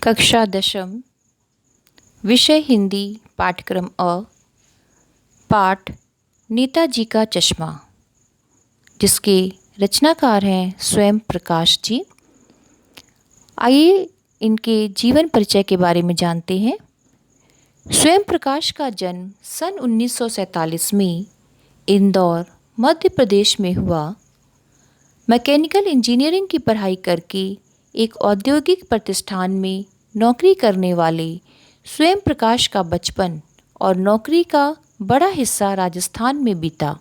कक्षा दशम विषय हिंदी पाठ्यक्रम पाठ नेताजी का चश्मा, जिसके रचनाकार हैं स्वयं प्रकाश जी। आइए इनके जीवन परिचय के बारे में जानते हैं। स्वयं प्रकाश का जन्म सन 1947 में इंदौर, मध्य प्रदेश में हुआ। मैकेनिकल इंजीनियरिंग की पढ़ाई करके एक औद्योगिक प्रतिष्ठान में नौकरी करने वाले स्वयं प्रकाश का बचपन और नौकरी का बड़ा हिस्सा राजस्थान में बीता।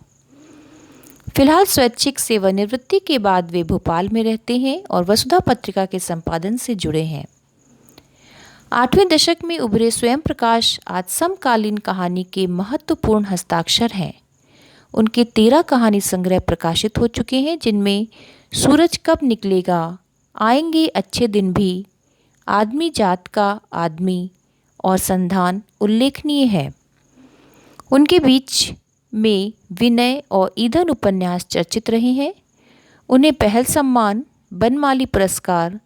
फिलहाल स्वैच्छिक सेवानिवृत्ति के बाद वे भोपाल में रहते हैं और वसुधा पत्रिका के संपादन से जुड़े हैं। 8वें दशक में उभरे स्वयं प्रकाश आज समकालीन कहानी के महत्वपूर्ण हस्ताक्षर हैं। उनके 13 कहानी संग्रह प्रकाशित हो चुके हैं, जिनमें सूरज कब निकलेगा, आएंगे अच्छे दिन भी, आदमी जात का आदमी और संधान उल्लेखनीय है। उनके बीच में विनय और ईंधन उपन्यास चर्चित रहे हैं। उन्हें पहल सम्मान, बनमाली पुरस्कार,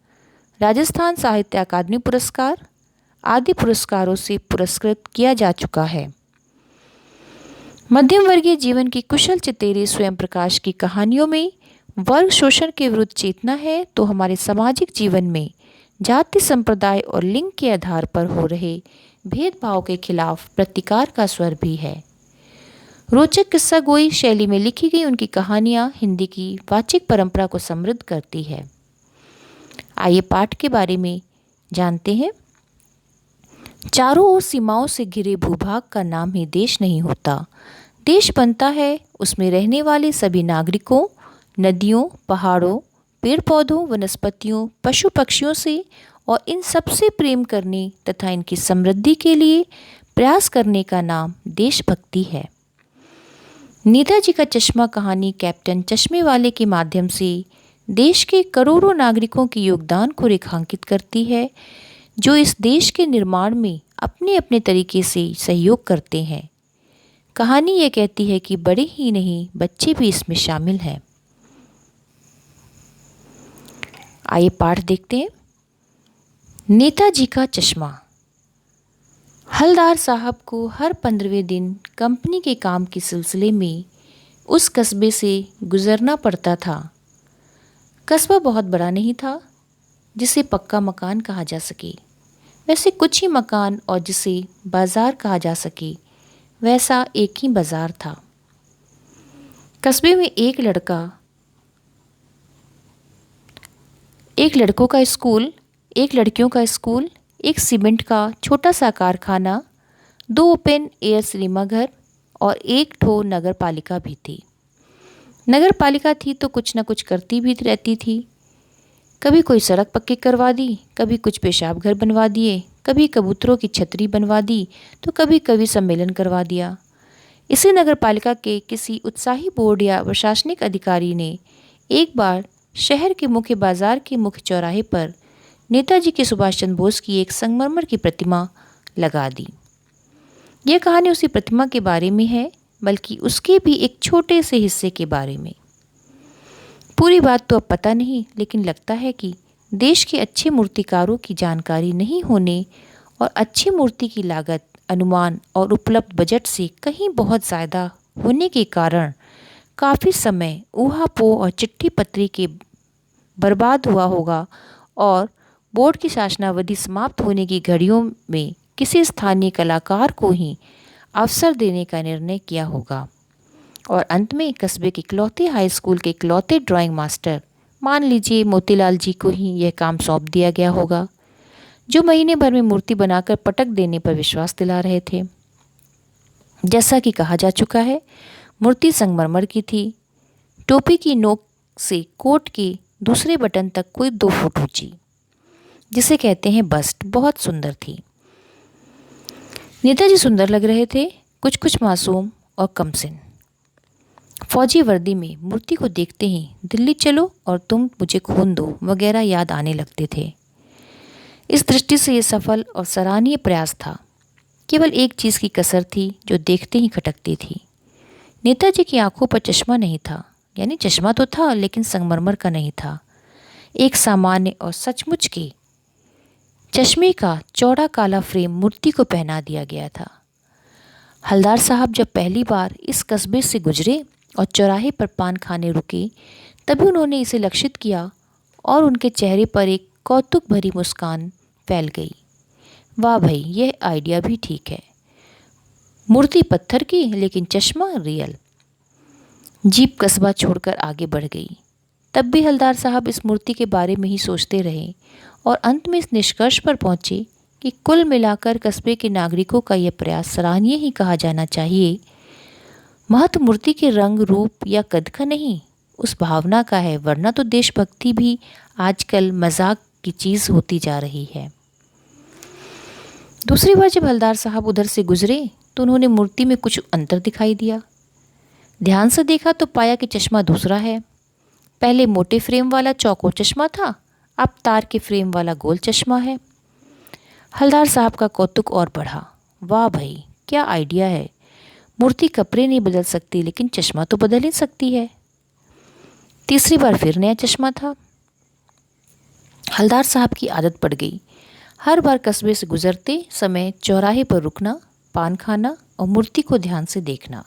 राजस्थान साहित्य अकादमी पुरस्कार आदि पुरस्कारों से पुरस्कृत किया जा चुका है। मध्यम वर्गीय जीवन की कुशल चितेरे स्वयं प्रकाश की कहानियों में वर्ग शोषण के विरुद्ध चेतना है, तो हमारे सामाजिक जीवन में जाति, संप्रदाय और लिंग के आधार पर हो रहे भेदभाव के खिलाफ प्रतिकार का स्वर भी है। रोचक किस्सा गोई शैली में लिखी गई उनकी कहानियां हिंदी की वाचिक परंपरा को समृद्ध करती है। आइए पाठ के बारे में जानते हैं। चारों ओर सीमाओं से घिरे भूभाग का नाम ही देश नहीं होता। देश बनता है उसमें रहने वाले सभी नागरिकों, नदियों, पहाड़ों, पेड़ पौधों, वनस्पतियों, पशु पक्षियों से और इन सबसे प्रेम करने तथा इनकी समृद्धि के लिए प्रयास करने का नाम देशभक्ति है। नेताजी का चश्मा कहानी कैप्टन चश्मे वाले के माध्यम से देश के करोड़ों नागरिकों के योगदान को रेखांकित करती है, जो इस देश के निर्माण में अपने अपने तरीके से सहयोग करते हैं। कहानी ये कहती है कि बड़े ही नहीं, बच्चे भी इसमें शामिल हैं। आइए पाठ देखते हैं। नेताजी का चश्मा। हलदार साहब को हर 15वें दिन कंपनी के काम के सिलसिले में उस कस्बे से गुजरना पड़ता था। कस्बा बहुत बड़ा नहीं था जिसे पक्का मकान कहा जा सके, वैसे कुछ ही मकान, और जिसे बाजार कहा जा सके वैसा एक ही बाजार था। कस्बे में एक लड़कों का स्कूल, एक लड़कियों का स्कूल, एक सीमेंट का छोटा सा कारखाना, 2 ओपन एयर सिनेमा घर और एक ठो नगर पालिका भी थी। नगर पालिका थी तो कुछ न कुछ करती भी रहती थी। कभी कोई सड़क पक्की करवा दी, कभी कुछ पेशाब घर बनवा दिए, कभी कबूतरों की छतरी बनवा दी, तो कभी कवि सम्मेलन करवा दिया। इसी नगर पालिका के किसी उत्साही बोर्ड या प्रशासनिक अधिकारी ने एक बार शहर के मुख्य बाजार के मुख्य चौराहे पर नेताजी के सुभाष चंद्र बोस की एक संगमरमर की प्रतिमा लगा दी। यह कहानी उसी प्रतिमा के बारे में है, बल्कि उसके भी एक छोटे से हिस्से के बारे में। पूरी बात तो अब पता नहीं, लेकिन लगता है कि देश के अच्छे मूर्तिकारों की जानकारी नहीं होने और अच्छी मूर्ति की लागत, अनुमान और उपलब्ध बजट से कहीं बहुत ज़्यादा होने के कारण काफ़ी समय ऊहापोह और चिट्ठी पत्री के बर्बाद हुआ होगा, और बोर्ड की शासनावधि समाप्त होने की घड़ियों में किसी स्थानीय कलाकार को ही अवसर देने का निर्णय किया होगा, और अंत में कस्बे के इकलौते हाई स्कूल के इकलौते ड्राइंग मास्टर, मान लीजिए मोतीलाल जी, को ही यह काम सौंप दिया गया होगा, जो महीने भर में मूर्ति बनाकर पटक देने पर विश्वास दिला रहे थे। जैसा कि कहा जा चुका है, मूर्ति संगमरमर की थी। टोपी की नोक से कोट के दूसरे बटन तक कोई 2 फुट ऊंची, जिसे कहते हैं बस्ट, बहुत सुंदर थी। नेताजी सुंदर लग रहे थे, कुछ कुछ मासूम और कमसिन। फौजी वर्दी में मूर्ति को देखते ही दिल्ली चलो और तुम मुझे खून दो वगैरह याद आने लगते थे। इस दृष्टि से ये सफल और सराहनीय प्रयास था। केवल एक चीज़ की कसर थी जो देखते ही खटकती थी। नेताजी की आंखों पर चश्मा नहीं था, यानी चश्मा तो था लेकिन संगमरमर का नहीं था। एक सामान्य और सचमुच के चश्मे का चौड़ा काला फ्रेम मूर्ति को पहना दिया गया था। हलदार साहब जब पहली बार इस कस्बे से गुजरे और चौराहे पर पान खाने रुके, तभी उन्होंने इसे लक्षित किया और उनके चेहरे पर एक कौतुक भरी मुस्कान फैल गई। वाह भाई, यह आइडिया भी ठीक है। मूर्ति पत्थर की लेकिन चश्मा रियल। जीप कस्बा छोड़कर आगे बढ़ गई। तब भी हलदार साहब इस मूर्ति के बारे में ही सोचते रहे और अंत में इस निष्कर्ष पर पहुंचे कि कुल मिलाकर कस्बे के नागरिकों का यह प्रयास सराहनीय ही कहा जाना चाहिए। महत्व मूर्ति के रंग, रूप या कद का नहीं, उस भावना का है, वरना तो देशभक्ति भी आजकल मजाक की चीज़ होती जा रही है। दूसरी बार जब हलदार साहब उधर से गुजरे तो उन्होंने मूर्ति में कुछ अंतर दिखाई दिया। ध्यान से देखा तो पाया कि चश्मा दूसरा है। पहले मोटे फ्रेम वाला चौकोर चश्मा था, अब तार के फ्रेम वाला गोल चश्मा है। हलदार साहब का कौतुक और बढ़ा। वाह भाई, क्या आइडिया है। मूर्ति कपड़े नहीं बदल सकती लेकिन चश्मा तो बदल ही सकती है। तीसरी बार फिर नया चश्मा था। हलदार साहब की आदत पड़ गई, हर बार कस्बे से गुजरते समय चौराहे पर रुकना, पान खाना और मूर्ति को ध्यान से देखना।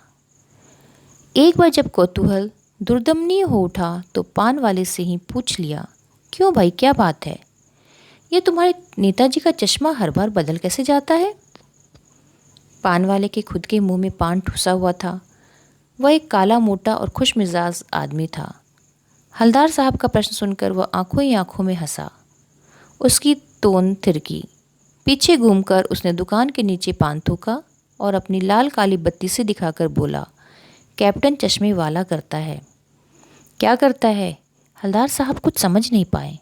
एक बार जब कौतूहल दुर्दमनीय हो उठा तो पान वाले से ही पूछ लिया, क्यों भाई, क्या बात है? ये तुम्हारे नेताजी का चश्मा हर बार बदल कैसे जाता है? पान वाले के खुद के मुंह में पान ठुसा हुआ था। वह एक काला, मोटा और खुश मिजाज आदमी था। हलदार साहब का प्रश्न सुनकर वह आंखों ही आंखों में हंसा। उसकी तोन थिरकी। पीछे घूमकर उसने दुकान के नीचे पान थूका और अपनी लाल काली बत्ती से दिखाकर बोला, कैप्टन चश्मे वाला करता है। क्या करता है? हलदार साहब कुछ समझ नहीं पाए।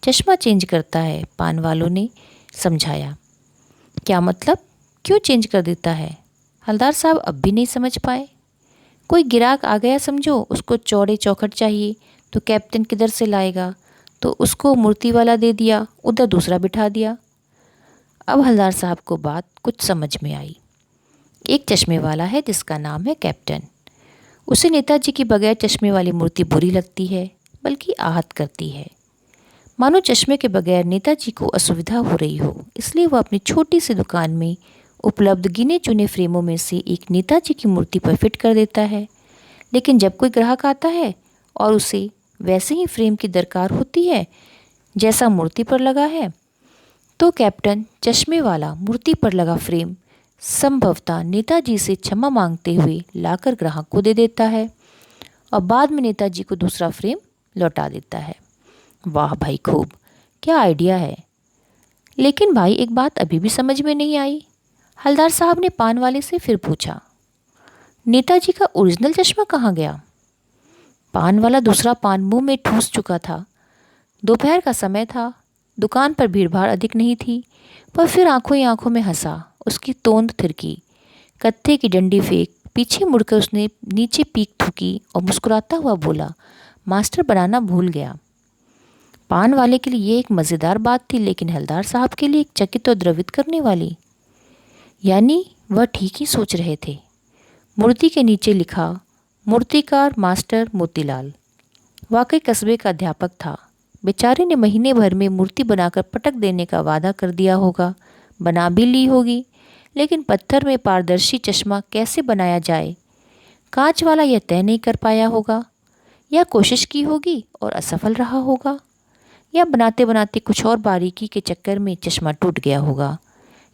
चश्मा चेंज करता है, पान वालों ने समझाया। क्या मतलब? क्यों चेंज कर देता है? हलदार साहब अब भी नहीं समझ पाए। कोई गिराक आ गया समझो, उसको चौड़े चौखट चाहिए तो कैप्टन किधर से लाएगा, तो उसको मूर्ति वाला दे दिया, उधर दूसरा बिठा दिया। अब हलदार साहब को बात कुछ समझ में आई। एक चश्मे वाला है जिसका नाम है कैप्टन। उसे नेताजी की बगैर चश्मे वाली मूर्ति बुरी लगती है, बल्कि आहत करती है। मानो चश्मे के बगैर नेताजी को असुविधा हो रही हो, इसलिए वह अपनी छोटी सी दुकान में उपलब्ध गिने चुने फ्रेमों में से एक नेताजी की मूर्ति पर फिट कर देता है। लेकिन जब कोई ग्राहक आता है और उसे वैसे ही फ्रेम की दरकार होती है जैसा मूर्ति पर लगा है, तो कैप्टन चश्मे वाला मूर्ति पर लगा फ्रेम संभवतः नेताजी से क्षमा मांगते हुए लाकर ग्राहक को दे देता है और बाद में नेताजी को दूसरा फ्रेम लौटा देता है। वाह भाई, खूब, क्या आइडिया है। लेकिन भाई, एक बात अभी भी समझ में नहीं आई। हलदार साहब ने पान वाले से फिर पूछा, नेताजी का ओरिजिनल चश्मा कहाँ गया? पान वाला दूसरा पान मुंह में ठूस चुका था। दोपहर का समय था, दुकान पर भीड़भाड़ अधिक नहीं थी, पर फिर आंखों ही आंखों में हंसा। उसकी तोंद थिरकी। कत्थे की डंडी फेंक पीछे मुड़कर उसने नीचे पीक थूकी और मुस्कुराता हुआ बोला, मास्टर बनाना भूल गया। पान वाले के लिए ये एक मज़ेदार बात थी, लेकिन हलदार साहब के लिए एक चकित और द्रवित करने वाली। यानी वह ठीक ही सोच रहे थे। मूर्ति के नीचे लिखा, मूर्तिकार मास्टर मोतीलाल। वाकई कस्बे का अध्यापक था। बेचारे ने महीने भर में मूर्ति बनाकर पटक देने का वादा कर दिया होगा, बना भी ली होगी, लेकिन पत्थर में पारदर्शी चश्मा कैसे बनाया जाए, कांच वाला यह तय नहीं कर पाया होगा, या कोशिश की होगी और असफल रहा होगा, या बनाते बनाते कुछ और बारीकी के चक्कर में चश्मा टूट गया होगा,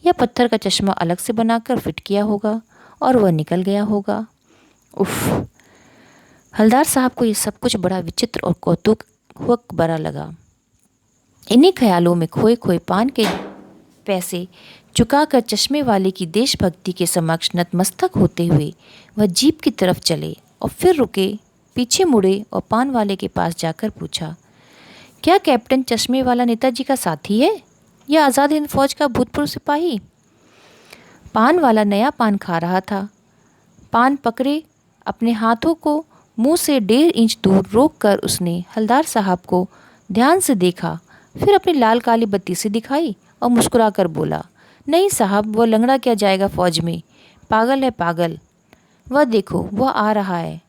या पत्थर का चश्मा अलग से बनाकर फिट किया होगा और वह निकल गया होगा। उफ! हलदार साहब को ये सब कुछ बड़ा विचित्र और कौतूहक भरा लगा। इन्हीं ख्यालों में खोए खोए पान के पैसे चुकाकर चश्मे वाले की देशभक्ति के समक्ष नतमस्तक होते हुए वह जीप की तरफ चले और फिर रुके, पीछे मुड़े और पान वाले के पास जाकर पूछा, क्या कैप्टन चश्मे वाला नेताजी का साथी है या आज़ाद हिंद फौज का भूतपूर्व सिपाही? पान वाला नया पान खा रहा था। पान पकड़े अपने हाथों को मुंह से 1.5 इंच दूर रोककर उसने हलदार साहब को ध्यान से देखा, फिर अपनी लाल काली बत्ती से दिखाई और मुस्कुराकर बोला, नहीं साहब, वह लंगड़ा क्या जाएगा फौज में, पागल है पागल। वह देखो, वह आ रहा है,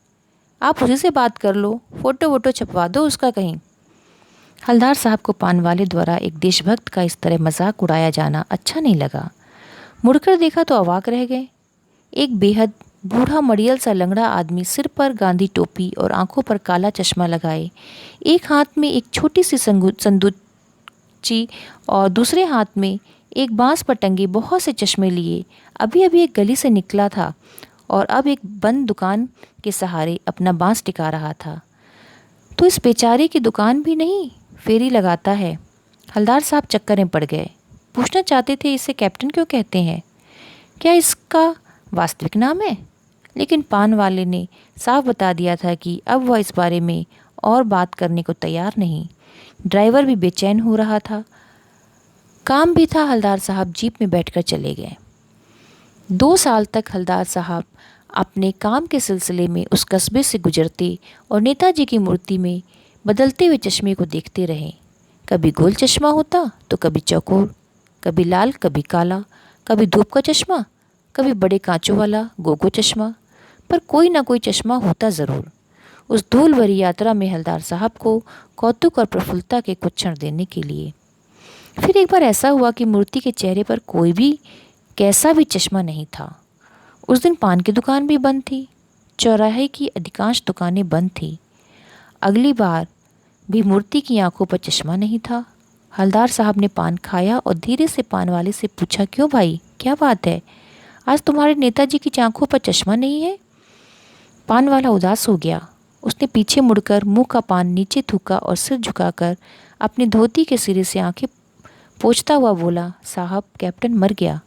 आप उसी से बात कर लो, फ़ोटो वोटो छपवा दो उसका कहीं। हलदार साहब को पान वाले द्वारा एक देशभक्त का इस तरह मजाक उड़ाया जाना अच्छा नहीं लगा। मुड़कर देखा तो अवाक रह गए। एक बेहद बूढ़ा मड़ियल सा लंगड़ा आदमी, सिर पर गांधी टोपी और आंखों पर काला चश्मा लगाए, एक हाथ में एक छोटी सी संदूकची और दूसरे हाथ में एक बांस पर टंगे बहुत से चश्मे लिए, अभी अभी एक गली से निकला था और अब एक बंद दुकान के सहारे अपना बांस टिका रहा था। तो इस बेचारे की दुकान भी नहीं, फेरी लगाता है। हलदार साहब चक्कर में पड़ गए। पूछना चाहते थे इसे कैप्टन क्यों कहते हैं, क्या इसका वास्तविक नाम है? लेकिन पान वाले ने साफ बता दिया था कि अब वह इस बारे में और बात करने को तैयार नहीं। ड्राइवर भी बेचैन हो रहा था, काम भी था। हलदार साहब जीप में बैठकर चले गए। 2 साल तक हलदार साहब अपने काम के सिलसिले में उस कस्बे से गुजरते और नेताजी की मूर्ति में बदलते हुए चश्मे को देखते रहे। कभी गोल चश्मा होता तो कभी चौकोर, कभी लाल कभी काला, कभी धूप का चश्मा, कभी बड़े कांचों वाला गोगो चश्मा, पर कोई ना कोई चश्मा होता ज़रूर। उस धूल भरी यात्रा में हलदार साहब को कौतुक और प्रफुल्लता के कुछ क्षण देने के लिए। फिर एक बार ऐसा हुआ कि मूर्ति के चेहरे पर कोई भी कैसा भी चश्मा नहीं था। उस दिन पान की दुकान भी बंद थी, चौराहे की अधिकांश दुकानें बंद थी। अगली बार भी मूर्ति की आंखों पर चश्मा नहीं था। हलदार साहब ने पान खाया और धीरे से पान वाले से पूछा, क्यों भाई, क्या बात है, आज तुम्हारे नेताजी की आंखों पर चश्मा नहीं है? पान वाला उदास हो गया। उसने पीछे मुड़कर मुंह का पान नीचे थूका और सिर झुकाकर अपनी धोती के सिरे से आंखें पोंछता हुआ बोला, साहब कैप्टन मर गया।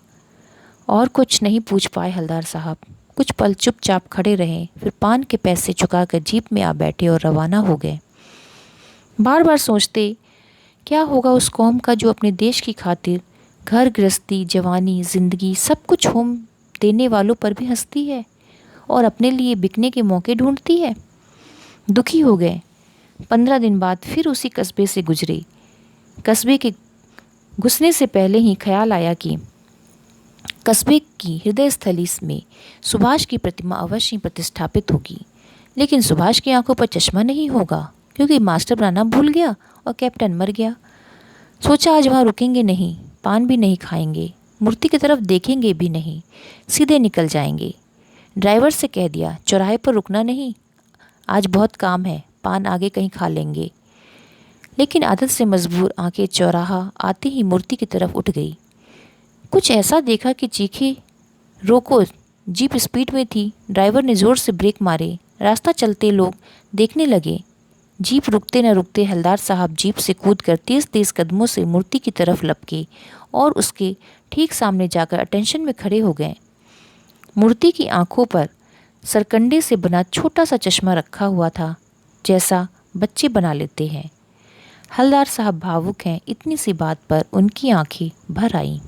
और कुछ नहीं पूछ पाए हलदार साहब। कुछ पल चुपचाप खड़े रहे, फिर पान के पैसे चुकाकर जीप में आ बैठे और रवाना हो गए। बार बार सोचते क्या होगा उस कौम का जो अपने देश की खातिर घर गृहस्थी, जवानी, जिंदगी सब कुछ होम देने वालों पर भी हंसती है और अपने लिए बिकने के मौके ढूंढती है। दुखी हो गए। 15 दिन बाद फिर उसी कस्बे से गुजरे। कस्बे के घुसने से पहले ही ख्याल आया कि कस्बे की हृदय स्थली में सुभाष की प्रतिमा अवश्य प्रतिष्ठापित होगी, लेकिन सुभाष की आंखों पर चश्मा नहीं होगा क्योंकि मास्टर बनाना भूल गया और कैप्टन मर गया। सोचा आज वहाँ रुकेंगे नहीं, पान भी नहीं खाएंगे, मूर्ति की तरफ देखेंगे भी नहीं, सीधे निकल जाएंगे। ड्राइवर से कह दिया चौराहे पर रुकना नहीं, आज बहुत काम है, पान आगे कहीं खा लेंगे। लेकिन आदत से मजबूर आंखें चौराहा आते ही मूर्ति की तरफ उठ गई। कुछ ऐसा देखा कि चीखे, रोको। जीप स्पीड में थी। ड्राइवर ने ज़ोर से ब्रेक मारे। रास्ता चलते लोग देखने लगे। जीप रुकते न रुकते हलदार साहब जीप से कूदकर तेज़ तेज़ कदमों से मूर्ति की तरफ लपके और उसके ठीक सामने जाकर अटेंशन में खड़े हो गए। मूर्ति की आंखों पर सरकंडे से बना छोटा सा चश्मा रखा हुआ था, जैसा बच्चे बना लेते हैं। हलदार साहब भावुक हैं, इतनी सी बात पर उनकी आंखें भर आईं।